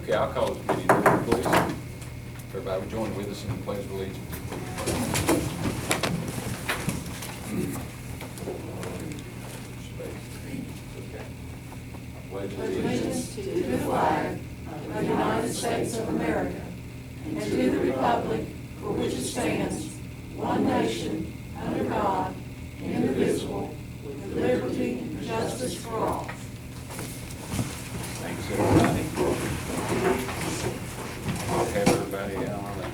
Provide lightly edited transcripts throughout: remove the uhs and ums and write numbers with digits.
Okay, I'll call this meeting to order, please. Everybody would join with us in the pledge of allegiance. Pledge Allegiance to the flag of the United States of America and to the republic for which it stands, one nation, under God, indivisible, with liberty and justice for all. Thanks, everybody. I'll have everybody out on the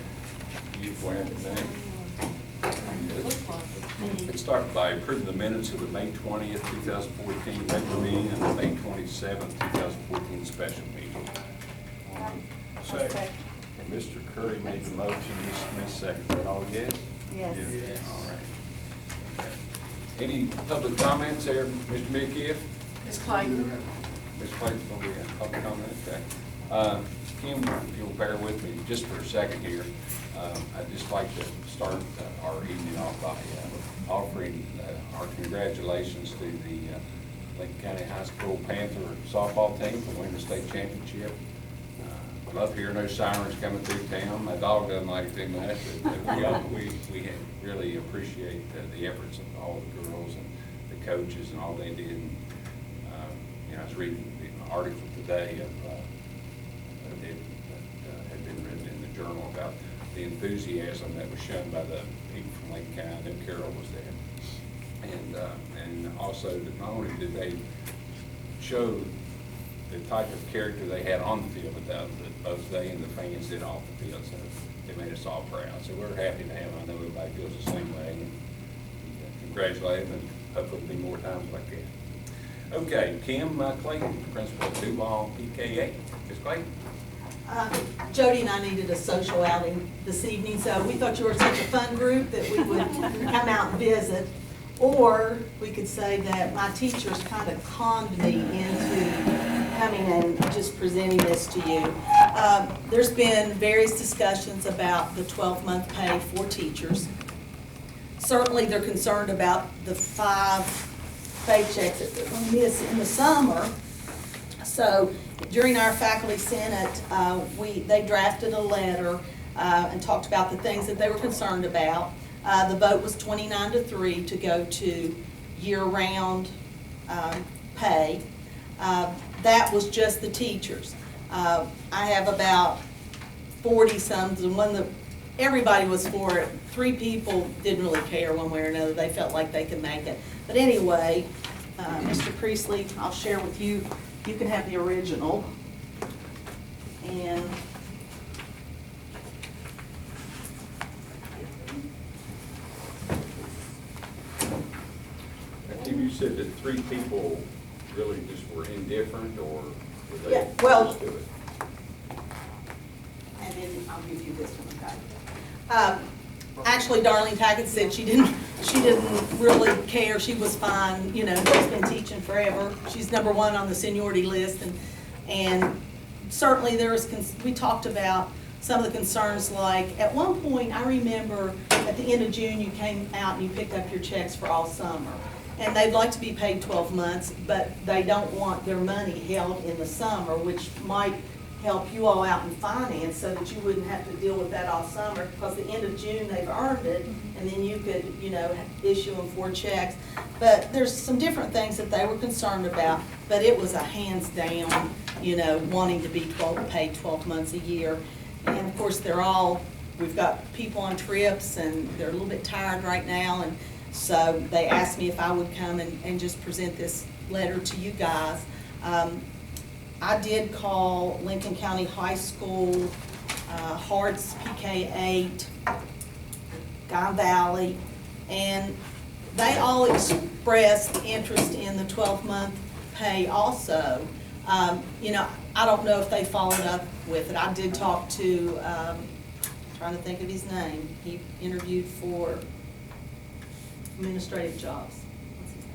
youth wearing today. Let's start by approving the minutes of the May 20th, 2014 regular meeting and the May 27th, 2014 special meeting. Second. And Mr. Curry made the motion, Ms. Smith seconded. All yes? Yes. All right. Okay. Any public comments there, Mr. Midkiff? Ms. Clayton? Ms. Clayton's going to be a public comment, okay. Kim, if you'll bear with me just for a second here, I'd just like to start our evening off by offering our congratulations to the Lincoln County High School Panther softball team for winning the state championship. I love hearing those sirens coming through town. My dog doesn't like it too much, but we really appreciate the efforts of all the girls and the coaches and all they did. And, I was reading an article today that had been written in the journal about the enthusiasm that was shown by the people from Lincoln County. I know Carol was there. And also that not only did they show the type of character they had on the field, but both they and the fans did off the field, so it made us all proud. So we're happy to have them. I know everybody feels the same way. And congratulate them, and hopefully there'll be more times like that. Okay, Kim Clayton, principal of Duval PK8. Ms. Clayton? Jody and I needed a social outing this evening, so we thought you were such a fun group that we would come out and visit. Or we could say that my teachers kind of conned me into coming and just presenting this to you. There's been various discussions about the 12-month pay for teachers. Certainly they're concerned about the 5 paychecks that they're going to miss in the summer. So during our faculty senate, they drafted a letter and talked about the things that they were concerned about. The vote was 29-3 to go to year-round pay. That was just the teachers. I have about 40-some, and one that everybody was for it. 3 people didn't really care one way or another. They felt like they could make it. But anyway, Mr. Priestley, I'll share with you. You can have the original. And Kim, you said that 3 people really just were indifferent, or were they Yeah, well- opposed to it? and then I'll give you this one, okay? Actually, Darlene Tackett said she didn't really care. She was fine, she's been teaching forever. She's #1 on the seniority list, and certainly we talked about some of the concerns, like at one point, I remember at the end of June, you came out and you picked up your checks for all summer. And they'd like to be paid 12 months, but they don't want their money held in the summer, which might help you all out in finance so that you wouldn't have to deal with that all summer, because the end of June, they've earned it, and then you could, issue them 4 checks. But there's some different things that they were concerned about, but it was a hands down, wanting to be paid 12 months a year. And of course, we've got people on trips, and they're a little bit tired right now, and so they asked me if I would come and just present this letter to you guys. I did call Lincoln County High School, Harts PK8, Guy Valley, and they all expressed interest in the 12-month pay also. I don't know if they followed up with it. I did talk to, trying to think of his name. He interviewed for administrative jobs.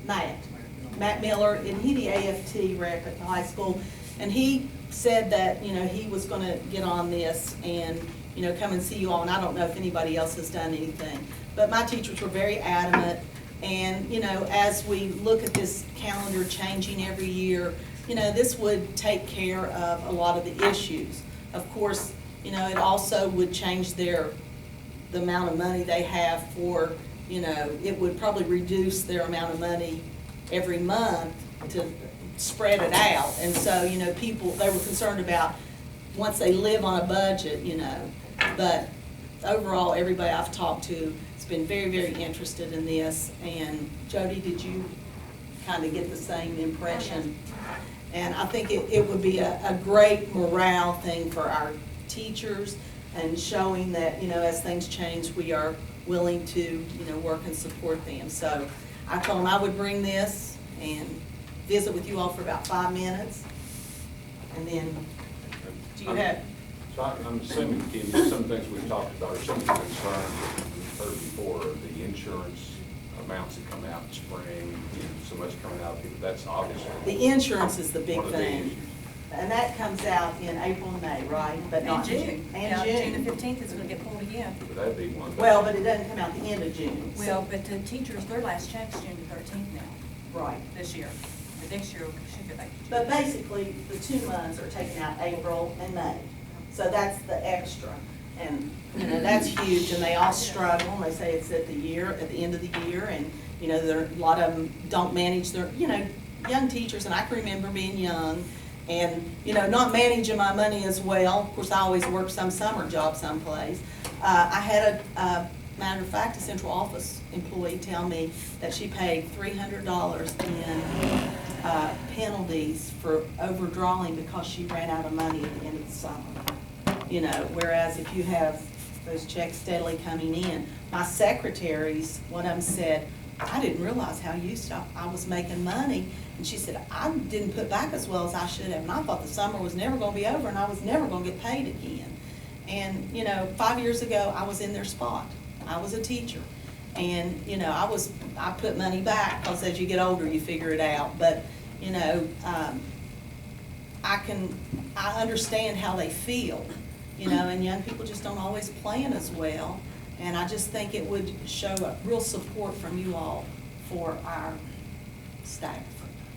Matt Miller, and he the AFT rep at the high school. And he said that, he was going to get on this and, come and see you all. And I don't know if anybody else has done anything. But my teachers were very adamant. And, as we look at this calendar changing every year, this would take care of a lot of the issues. Of course, it also would change the amount of money they have for, it would probably reduce their amount of money every month to spread it out. And so, people, they were concerned about once they live on a budget, but overall, everybody I've talked to has been very, very interested in this. And Jody, did you kind of get the same impression? And I think it would be a great morale thing for our teachers, and showing that, as things change, we are willing to, work and support them. So I told them I would bring this and visit with you all for about 5 minutes. And then, do you have? So I'm assuming, Kim, some things we've talked about, or some of the concerns that we've heard before, the insurance amounts that come out in spring, so much coming out, that's obviously. The insurance is the big one of the thing. issues. And that comes out in April and May, right? But not June. And June the 15th is gonna get pulled again. But that'd be one. Well, but it doesn't come out the end of June. so- Well, but the teachers, their last check's June the 13th now, Right. this year. But next year, we should get back to June. But basically, the 2 months are taken out April and May. So that's the extra. And, that's huge, and they all struggle, and they say it's at the end of the year, and, a lot of them don't manage their, young teachers, and I can remember being young, and, not managing my money as well. Of course, I always worked some summer job someplace. I had a matter of fact, a central office employee tell me that she paid $300 in penalties for overdrawing because she ran out of money at the end of the summer. Whereas if you have those checks steadily coming in, my secretaries, one of them said, I didn't realize how used I was making money. And she said, I didn't put back as well as I should have. And I thought the summer was never going to be over and I was never going to get paid again. And, 5 years ago, I was in their spot. I was a teacher. And, I put money back because as you get older, you figure it out. But, I understand how they feel, and young people just don't always plan as well. And I just think it would show a real support from you all for our staff.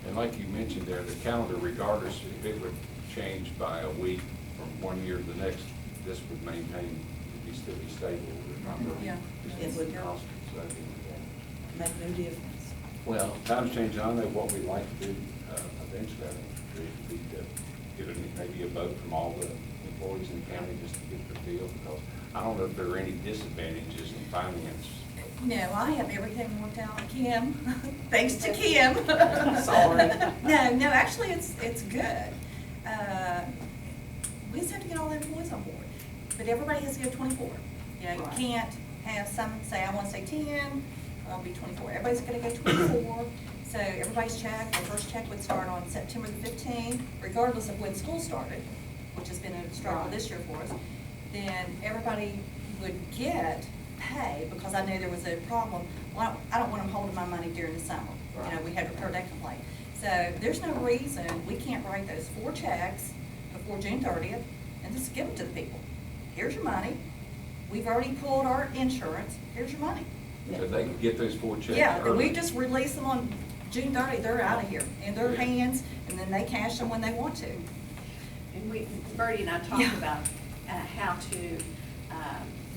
And like you mentioned there, the calendar, regardless if it would change by a week from one year to the next, this would maintain, still be stable. Yeah. It would Constant, so that'd be- make no difference. Well, times change. I know what we'd like to do eventually, I think, would be to get maybe a vote from all the employees in the county just to get the feel, because I don't know if there are any disadvantages in finance. No, I have everything worked out, Kim, thanks to Kim. Sorry. No, actually, it's good. We just have to get all the employees on board, but everybody has to go 24. You Right. can't have some say, I want to say 10, I'll be 24. Everybody's gonna go 24. So everybody's check, the first check would start on September the 15th, regardless of when school started, which has been a struggle Right. this year for us. Then everybody would get pay, because I knew there was a problem. Well, I don't want them holding my money during the summer. Right. We had heard that complaint. So there's no reason we can't write those 4 checks before June 30th and just give them to the people. Here's your money. We've already pulled our insurance. Here's your money. Yeah. If they could get those 4 checks Yeah, and we early. just release them on June 30th. They're out of here in their Yeah. hands, and then they cash them when they want to. And Bertie and I talked Yeah. about how to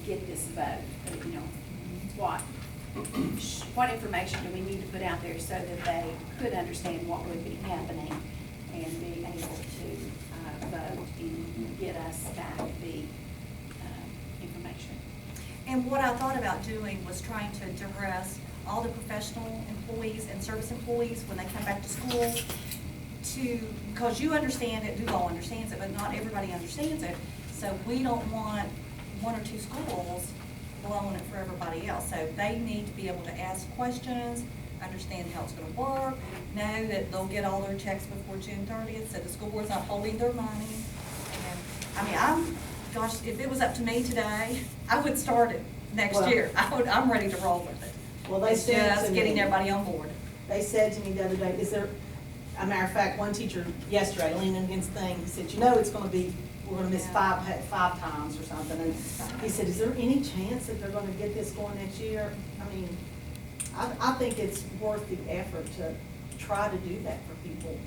get this vote, what information do we need to put out there so that they could understand what would be happening and be able to vote and get us back the information. And what I thought about doing was trying to address all the professional employees and service employees when they come back to school because you understand it, Duval understands it, but not everybody understands it. So we don't want 1 or 2 schools blowing it for everybody else. So they need to be able to ask questions, understand how it's gonna work, know that they'll get all their checks before June 30th, so the school board's not holding their money. And, gosh, if it was up to me today, I would start it next Well- year. I'm ready to roll with it. Well, they It's said just to getting me- everybody on board. They said to me the other day, is there, a matter of fact, one teacher yesterday leaning against the thing, he said, it's gonna be, we're gonna miss Yeah. five times or something. And he said, is there any chance that they're gonna get this going next year? I think it's worth the effort to try to do that for people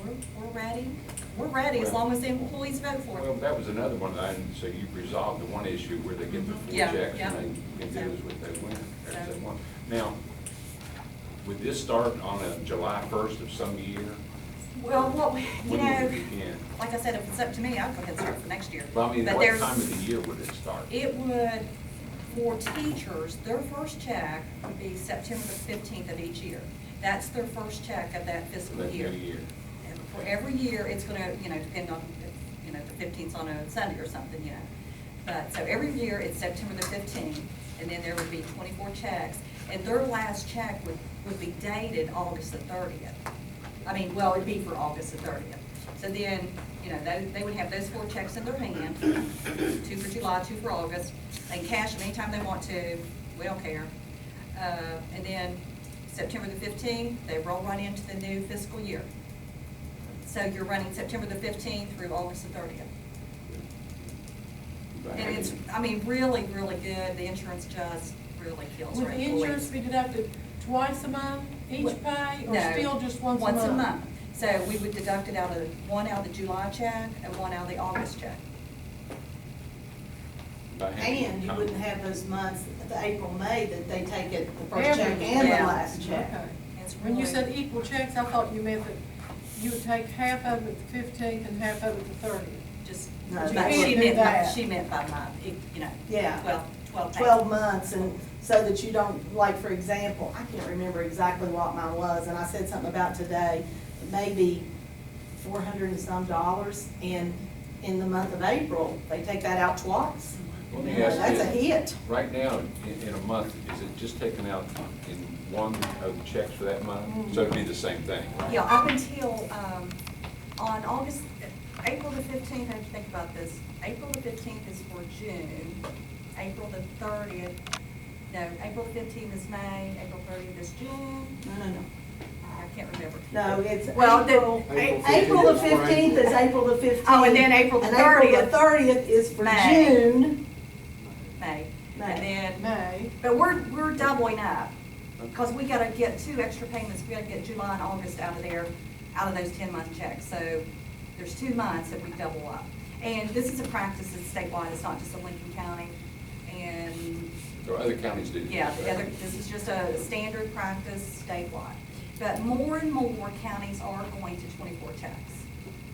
we're ready. We're ready as long as the employees vote for Well, it. that was another one, so you resolved the one issue where they get the full Yeah, checks yeah. and they can do as what they win. There's So- that one. Now, would this start on a July 1st of some year? Well, what, you When would know, it begin? like I said, if it's up to me, I'd go ahead and start for next year. Well, I mean, But what there's- time of the year would it start? It would, for teachers, their first check would be September the 15th of each year. That's their first check of that fiscal That year. new year? And for every year, it's gonna, depend on, if, the 15th's on a Sunday or something, But, so every year, it's September the 15th, and then there would be 24 checks. And their last check would be dated August the 30th. I mean, well, it'd be for August the 30th. So then, they would have those 4 checks in their hand, 2 for July, 2 for August. They can cash them anytime they want to, we don't care. And then September the 15th, they roll right into the new fiscal year. So you're running September the 15th through August the 30th. And it's, really, really good. The insurance just really kills our Would the employees. insurance be deducted twice a month, each pay, or No, still just once a month? Once a month. So we would deduct it one out of the July check and one out of the August check. And you wouldn't have those months, the April, May, that they take it, the first check Every- and the Yeah. last check. Okay. It's When you really- said equal checks, I thought you meant that you would take half of it the 15th and half of it the 30th. Just, No, she that's- meant by, that. she meant by month, Yeah. 12 pages. 12 months, and so that you don't, like, for example, I can't remember exactly what mine was, and I said something about today, maybe $400 and some dollars, and in the month of April, they take that out twice. Let me ask That's a you, hit. right now, in a month, is it just taken out in one of the checks for that month? So it'd be the same thing, right? Yeah, up until, on April the 15th, I have to think about this. April the 15th is for June. April the 30th, no, April 15th is May, April 30th is June. No. I can't remember. No, it's Well, the- April the 15th is April the 15th. Oh, and then April the 30th. And April the 30th is for May. June. May. May. And then, May. but we're doubling up, because we gotta get 2 extra payments. We gotta get July and August out of there, out of those 10-month checks. So there's 2 months that we double up. And this is a practice that's statewide, it's not just in Lincoln County. And, Or other counties do. yeah, this is just a standard practice statewide. But more and more counties are going to 24 checks.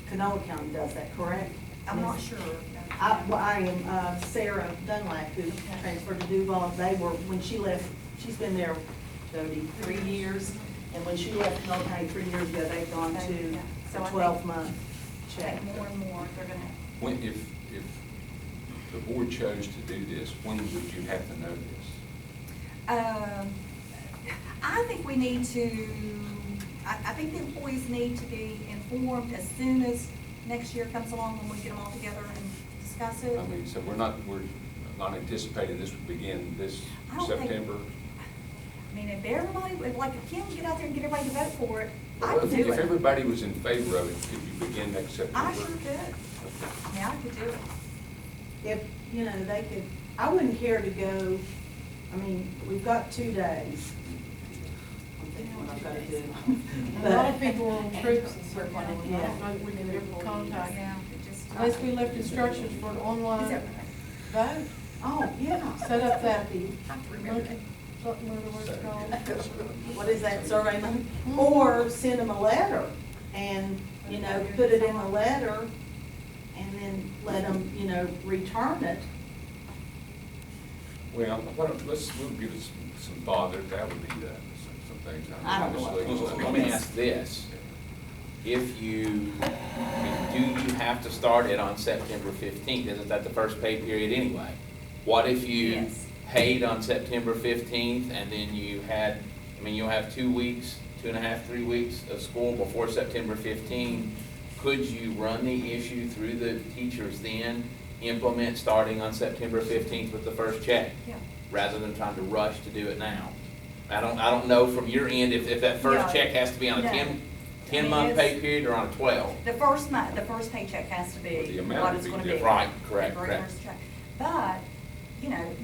Kanawha County does that, correct? I'm not sure. I am Sarah Dunlap, who transferred to Duval. They were, when she left, she's been there, Jody, 3 years. And when she left Kanawha County 3 years ago, they've gone Okay, to yeah. So a I think- 12-month I check. think more and more, they're gonna, When, if the board chose to do this, when would you have to know this? I think we need to, I think the employees need to be informed as soon as next year comes along, when we get them all together and discuss it. I mean, so we're not anticipating this would begin this I don't think- September? I mean, if everybody, if Kim would get out there and get everybody to vote for it, I Well, could do If it. everybody was in favor of it, could you begin next September? I sure could. I mean, I could do it. If, they could, I wouldn't care to go, I mean, we've got 2 days. I'm thinking what I've got to do. A lot of people are on trips and stuff. I Yeah. don't know if we can ever contact. Yeah, it just. Unless we left instructions for an online vote, Oh, yeah. set up that, Remember that. something, what it's called. What is that, survey money? Mhm. Or send them a letter and, put it in the letter and then let them, return it. Well, we'll give it some thought, that would be some things. I don't know what Just those look- Let me ask this. If you, do you have to start it on September 15th? Isn't that the first pay period anyway? What if you Yes. paid on September 15th and then you had, you'll have 2 weeks, 2.5, 3 weeks of school before September 15? Could you run the issue through the teachers then, implement starting on September 15th with the first check? Yeah. Rather than trying to rush to do it now? I don't know from your end if that first Yeah. check has to be on a No. 10-month it's- pay period or on a 12. The first month, the first paycheck has to The be amount what would it's be gonna be. different. Right, correct, The very correct. first check. But,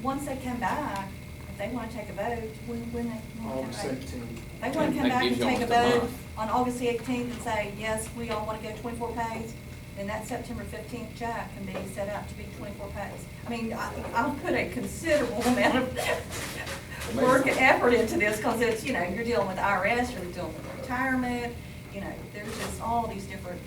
once they come back, if if they wanna take a vote, when they wanna August take a vote. 18th. They wanna come That back and gives you take a almost a vote month. on August the 18th and say, yes, we all wanna go 24 pays, then that September 15th check can be set out to be 24 pays. I mean, I'll put a considerable amount of work and effort into this, because it's, you know, you're dealing with IRS, you're dealing with retirement, you know, there's just all these different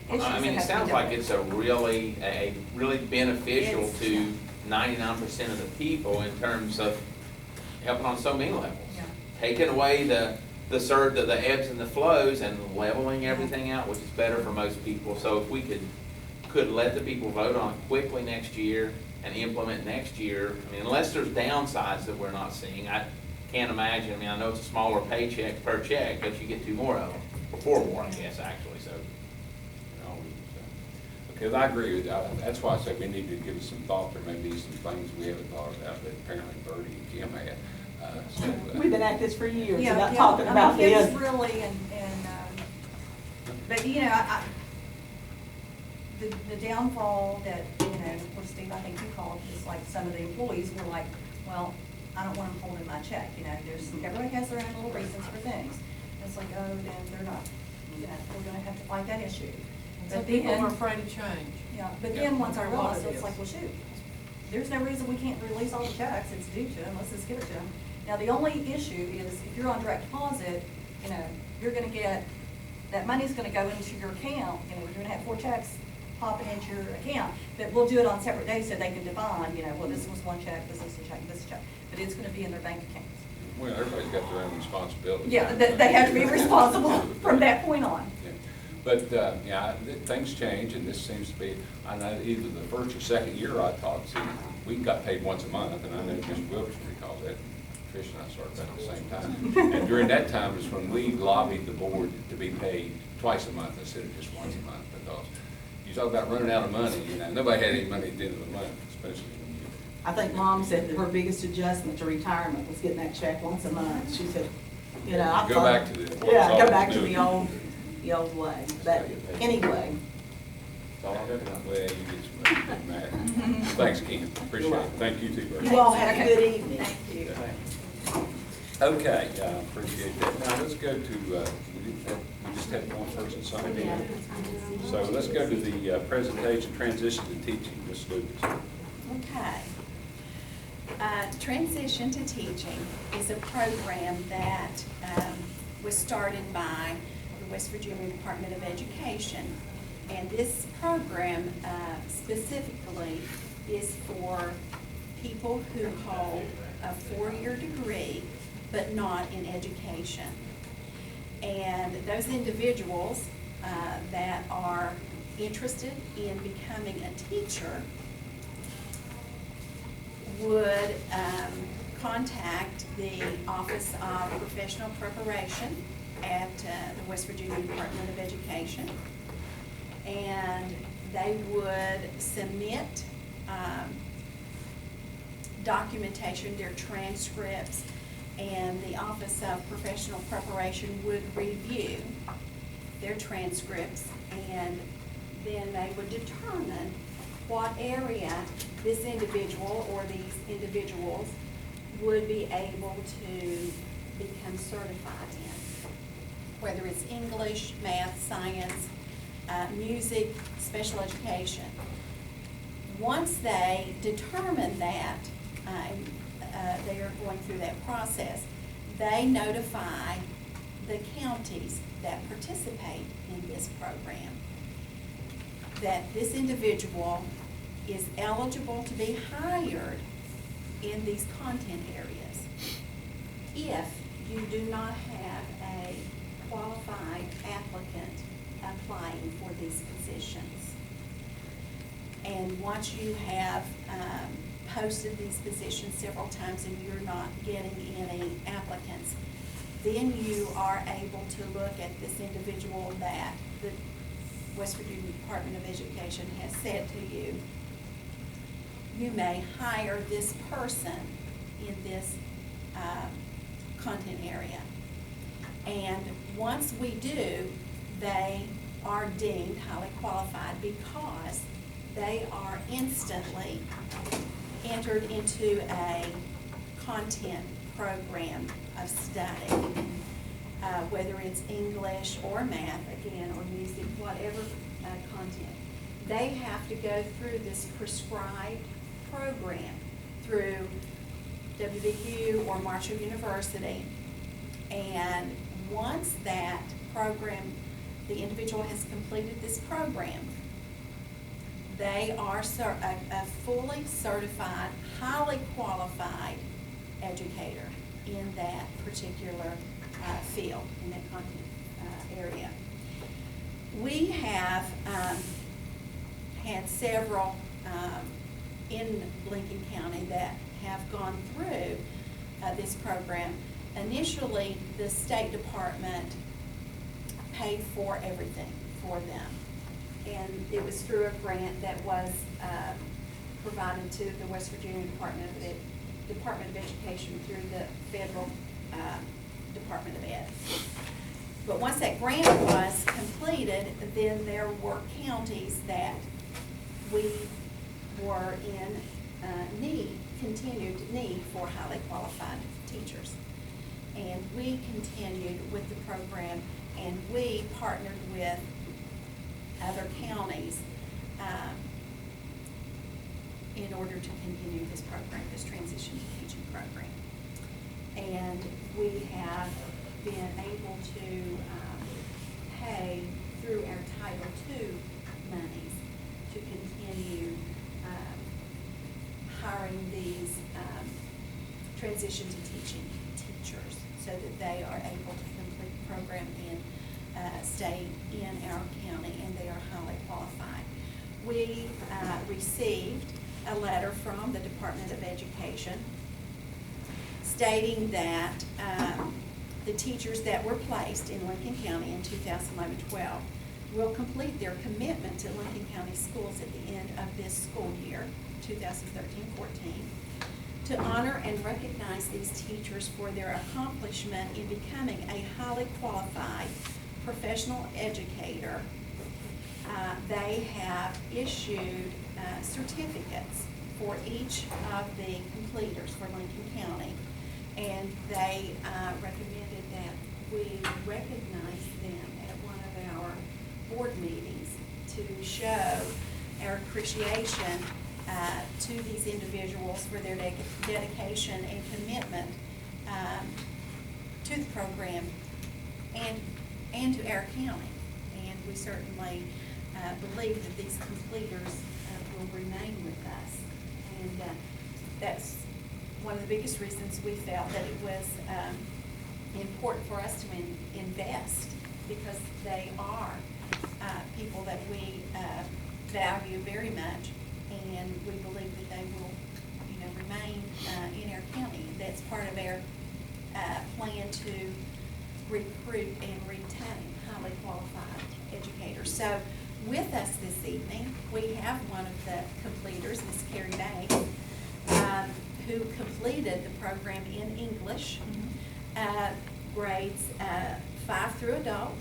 issues that I mean, it have to be sounds dealt like with. it's a really beneficial It's- to 99% of the people in terms of helping on so many levels. Yeah. Taking away the ebbs and the flows and leveling everything out, which is better for most people. So if we could let the people vote on it quickly next year and implement next year, I mean, unless there's downsides that we're not seeing, I can't imagine. I mean, I know it's a smaller paycheck per check, but you get 2 more of them, or 4 more, I guess, actually, so. Because I agree with that. That's why I say we need to give it some thought. There may be some things we haven't thought about that apparently Bertie and Kim had. We've been at this for years, Yeah, about yeah, talking I about mean, this. it's really, but you know, the downfall that, you know, of course, Steve, I think you called, is like some of the employees were like, well, I don't want them holding my check, you know, everybody has their own little reasons for things. It's like, oh, then they're not, you know, we're gonna have to fight that issue. Some But people then- are afraid to change. Yeah, but then once I No matter what realized, it it's is. like, well, shoot, there's no reason we can't release all the checks, it's due to them, let's just give it to them. Now, the only issue is, if you're on direct deposit, you know, you're gonna get, that money's gonna go into your account, you know, you're gonna have 4 checks popping into your account, but we'll do it on separate days so they can define, you know, well, this was 1 check, this is a check, this is a check, but it's gonna be in their bank accounts. Well, everybody's got their own responsibility. Yeah, they have to be responsible from that point on. Yeah. But, yeah, things change, and this seems to be, I know either the first or second year I taught, see, we got paid once a month, and I know Mr. Wilkerson recalls that. Trish and I started that at the same time. And during that time is when we lobbied the board to be paid twice a month instead of just once a month, because you talk about running out of money, you know, nobody had any money at the end of the month, especially when you. I think Mom said that her biggest adjustment to retirement was getting that check once a month. She said, you know, I Go thought- back to the- Yeah, go what's back to all the old way. But anyway, Well, you get some money, Matt. Thanks, Ken, appreciate it. Thank you too, Bertie. you all have a Okay. good evening. Thank you. Okay, appreciate that. Now, let's go to, we just had one person sign in. So let's go to the presentation, transition to teaching, Ms. Lucas. Okay. Transition to Teaching is a program that was started by the West Virginia Department of Education. And this program specifically is for people who hold a 4-year degree, but not in education. And those individuals that are interested in becoming a teacher would contact the Office of Professional Preparation at the West Virginia Department of Education. And they would submit documentation, their transcripts, and the Office of Professional Preparation would review their transcripts, and then they would determine what area this individual or these individuals would be able to become certified in, whether it's English, math, science, music, special education. Once they determine that, they are going through that process, they notify the counties that participate in this program that this individual is eligible to be hired in these content areas if you do not have a qualified applicant applying for these positions. And once you have posted these positions several times and you're not getting any applicants, then you are able to look at this individual that the West Virginia Department of Education has said to you, you may hire this person in this content area. And once we do, they are deemed highly qualified because they are instantly entered into a content program of study, whether it's English or math, again, or music, whatever content, they have to go through this prescribed program through WVU or Marshall University. And once that program, the individual has completed this program, they are a fully certified, highly qualified educator in that particular field, in that content area. We have had several in Lincoln County that have gone through this program. Initially, the State Department paid for everything for them. And it was through a grant that was provided to the West Virginia Department of Education through the federal Department of Ed. But once that grant was completed, then there were counties that we were in continued need for highly qualified teachers. And we continued with the program, and we partnered with other counties in order to continue this program, this transition to teaching program. And we have been able to pay through our Title II monies to continue hiring these transition to teaching teachers so that they are able to complete the program and stay in our county, and they are highly qualified. We received a letter from the Department of Education stating that the teachers that were placed in Lincoln County in 2011-12 will complete their commitment to Lincoln County schools at the end of this school year, 2013-14, to honor and recognize these teachers for their accomplishment in becoming a highly qualified professional educator. They have issued certificates for each of the completers for Lincoln County, and they recommended that we recognize them at one of our board meetings to show our appreciation to these individuals for their dedication and commitment to the program and to our county. And we certainly believe that these completers will remain with us. And that's one of the biggest reasons we felt that it was important for us to invest, because they are people that we value very much, and we believe that they will, remain in our county. That's part of our plan to recruit and retain highly qualified educators. So with us this evening, we have one of the completers, Ms. Carrie Banks, who completed the program in English, grades 5 through adult,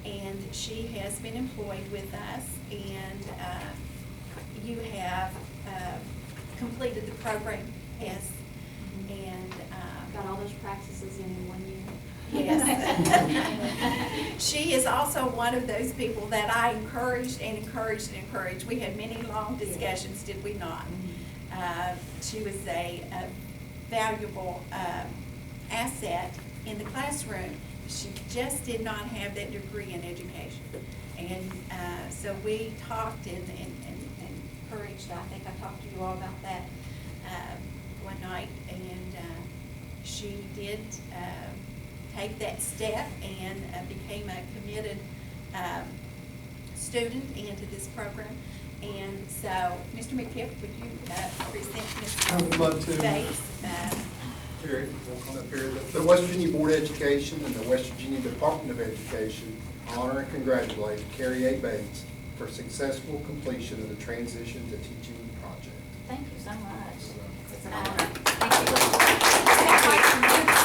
and she has been employed with us, and you have completed the program, yes, and Got all those practices in 1 year. yes. She is also one of those people that I encouraged and encouraged and encouraged. We had many long discussions, did we not? She was a valuable asset in the classroom. She just did not have that degree in education. And so we talked and encouraged. I think I talked to you all about that one night. And she did take that step and became a committed student into this program. And so, Mr. McKipp, would you present Ms. I would love to. Bates? Here, on up here. The West Virginia Board of Education and the West Virginia Department of Education honor and congratulate Carrie A. Bates for successful completion of the Transition to Teaching project. Thank you so much. It's an Uh, honor. Thank you.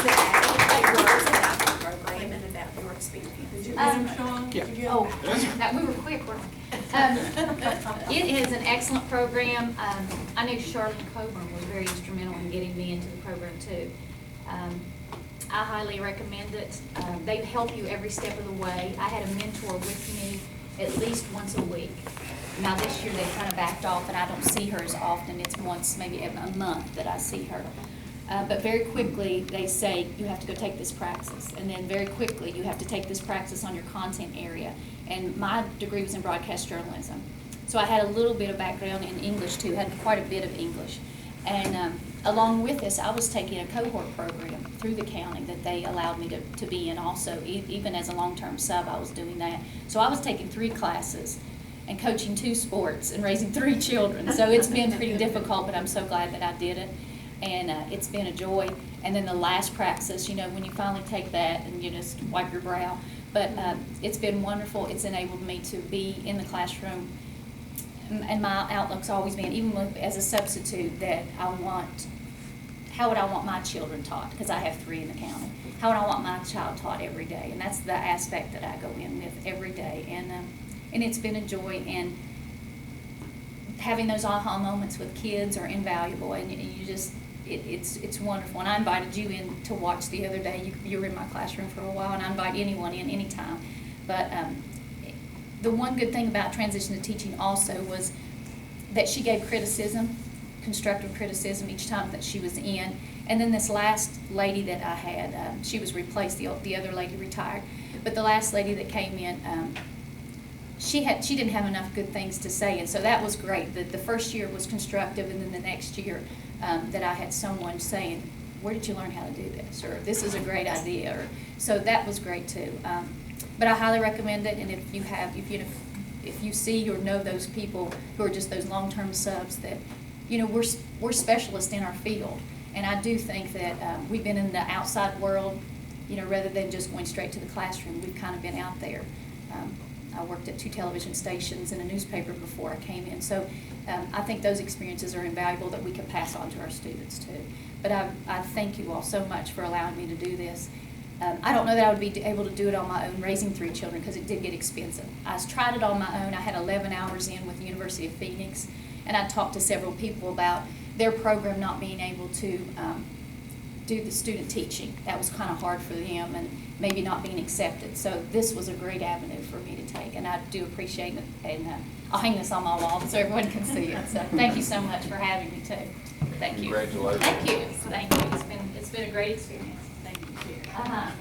About the program and about your experience. Oh, that, we were quick, weren't we? It is an excellent program. I knew Charlotte Coburn was very instrumental in getting me into the program too. I highly recommend it. They help you every step of the way. I had a mentor with me at least once a week. Now this year they've kind of backed off and I don't see her as often. It's once, maybe a month that I see her. But very quickly, they say, you have to go take this praxis. And then very quickly, you have to take this praxis on your content area. And my degree was in broadcast journalism. So I had a little bit of background in English too, had quite a bit of English. And along with this, I was taking a cohort program through the county that they allowed me to be in also. Even as a long-term sub, I was doing that. So I was taking 3 classes and coaching 2 sports and raising 3 children. So it's been pretty difficult, but I'm so glad that I did it. And it's been a joy. And then the last praxis, you know, when you finally take that and you just wipe your brow. But it's been wonderful. It's enabled me to be in the classroom. And my outlook's always been, even as a substitute, that how would I want my children taught? Because I have 3 in the county. How would I want my child taught every day? And that's the aspect that I go in with every day. And it's been a joy. And having those aha moments with kids are invaluable. And you just, it's wonderful. And I invited you in to watch the other day. You were in my classroom for a while, and I invite anyone in anytime. But the one good thing about transition to teaching also was that she gave criticism, constructive criticism each time that she was in. And then this last lady that I had, she was replaced, the other lady retired. But the last lady that came in, she didn't have enough good things to say, and so that was great. The first year was constructive, and then the next year that I had someone saying, where did you learn how to do this? Or this is a great idea. Or, so that was great too. But I highly recommend it, and if you see or know those people who are just those long-term subs that, you know, we're specialists in our field. And I do think that we've been in the outside world, you know, rather than just going straight to the classroom. We've kind of been out there. I worked at 2 television stations and a newspaper before I came in. So I think those experiences are invaluable that we can pass on to our students too. But I thank you all so much for allowing me to do this. I don't know that I would be able to do it on my own, raising 3 children, because it did get expensive. I tried it on my own. I had 11 hours in with the University of Phoenix, and I talked to several people about their program not being able to do the student teaching. That was kind of hard for them, and maybe not being accepted. So this was a great avenue for me to take, and I do appreciate it. And I'll hang this on my wall so everyone can see it. So thank you so much for having me too. Thank you. Congratulations. Thank you. Thank you. It's been a great experience. Thank you.